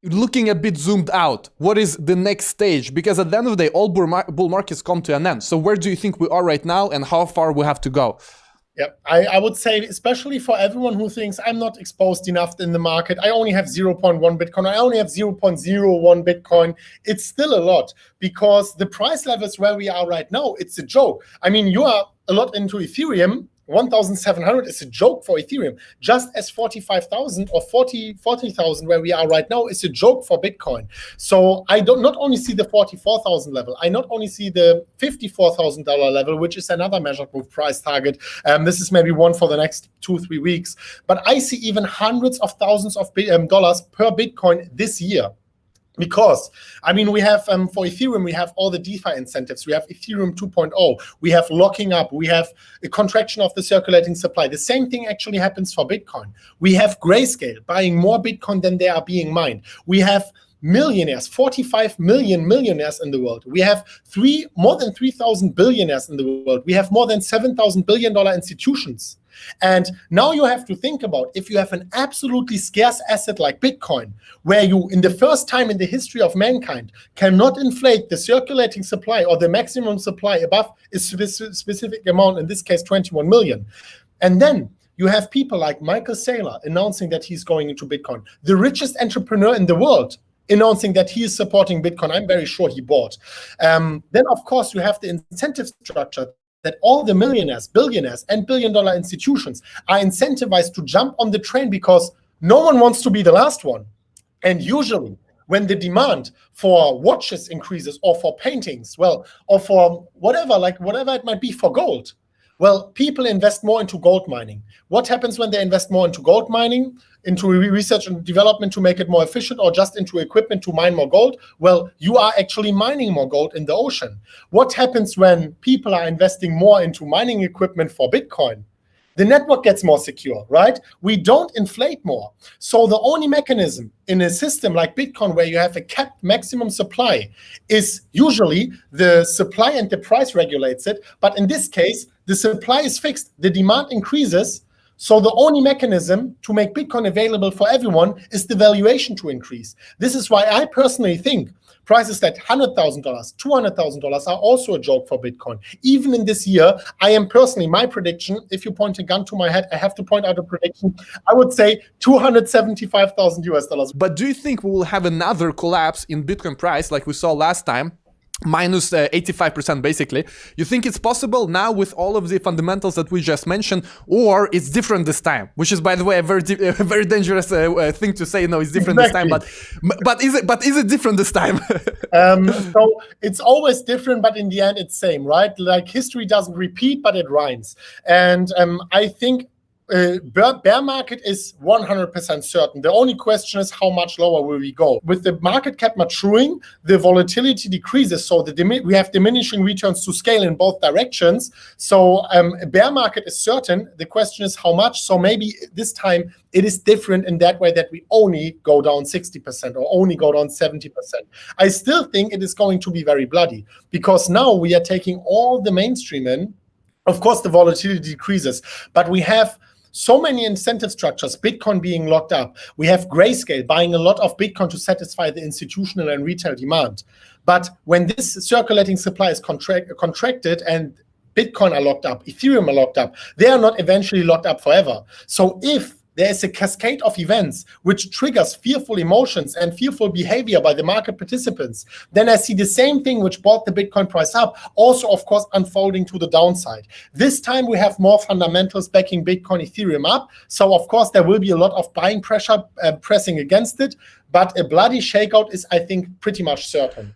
looking a bit zoomed out, what is the next stage? Because at the end of the day, all bull markets come to an end. So where do you think we are right now and how far we have to go? Yeah, I would say, especially for everyone who thinks I'm not exposed enough in the market, I only have 0.1 Bitcoin, I only have 0.01 Bitcoin, it's still a lot, because the price levels where we are right now, it's a joke. I mean, you are a lot into Ethereum. 1,700 is a joke for Ethereum, just as 45,000 or 40,000 where we are right now is a joke for Bitcoin. So I don't not only see the 44,000 level, I not only see the $54,000 level, which is another measured move price target. This is maybe one for the next 2-3 weeks, but I see even hundreds of thousands of dollars per Bitcoin this year. Because, I mean, we have, for Ethereum, we have all the DeFi incentives. We have Ethereum 2.0. We have locking up. We have a contraction of the circulating supply. The same thing actually happens for Bitcoin. We have Grayscale buying more Bitcoin than they are being mined. We have millionaires, 45 million millionaires in the world. We have more than 3,000 billionaires in the world. We have more than $7,000 billion institutions. And now you have to think about, if you have an absolutely scarce asset like Bitcoin, where you, in the first time in the history of mankind, cannot inflate the circulating supply or the maximum supply above a specific amount, in this case 21 million. And then you have people like Michael Saylor announcing that he's going into Bitcoin, the richest entrepreneur in the world announcing that he is supporting Bitcoin. I'm very sure he bought. Then, of course, you have the incentive structure that all the millionaires, billionaires, and billion-dollar institutions are incentivized to jump on the train because no one wants to be the last one. And usually, when the demand for watches increases, or for paintings, well, or for whatever it might be, for gold, well, people invest more into gold mining. What happens when they invest more into gold mining, into research and development to make it more efficient, or just into equipment to mine more gold? Well, you are actually mining more gold in the ocean. What happens when people are investing more into mining equipment for Bitcoin? The network gets more secure, right? We don't inflate more. So the only mechanism in a system like Bitcoin where you have a capped maximum supply is usually the supply, and the price regulates it. But in this case, the supply is fixed, the demand increases. So the only mechanism to make Bitcoin available for everyone is the valuation to increase. This is why I personally think prices like $100,000, $200,000 are also a joke for Bitcoin. Even in this year, I am personally, my prediction, if you point a gun to my head, I have to point out a prediction, I would say $275,000 US. But do you think we will have another collapse in Bitcoin price like we saw last time? Minus 85% basically. You think it's possible now with all of the fundamentals that we just mentioned, or it's different this time? Which is, by the way, a very dangerous thing to say. No, it's different Exactly. this time. But is it different this time? So it's always different, but in the end, it's same, right? Like, history doesn't repeat, but it rhymes. And I think bear market is 100% certain. The only question is how much lower will we go. With the market cap maturing, the volatility decreases, so we have diminishing returns to scale in both directions. So bear market is certain. The question is how much. So maybe this time it is different in that way, that we only go down 60% or only go down 70%. I still think it is going to be very bloody, because now we are taking all the mainstream in. Of course, the volatility decreases, but we have so many incentive structures, Bitcoin being locked up. We have Grayscale buying a lot of Bitcoin to satisfy the institutional and retail demand. But when this circulating supply is contracted and Bitcoin are locked up, Ethereum are locked up, they are not eventually locked up forever. So if there is a cascade of events which triggers fearful emotions and fearful behavior by the market participants, then I see the same thing which brought the Bitcoin price up, also, of course, unfolding to the downside. This time we have more fundamentals backing Bitcoin, Ethereum up. So, of course, there will be a lot of buying pressure pressing against it. But a bloody shakeout is, I think, pretty much certain.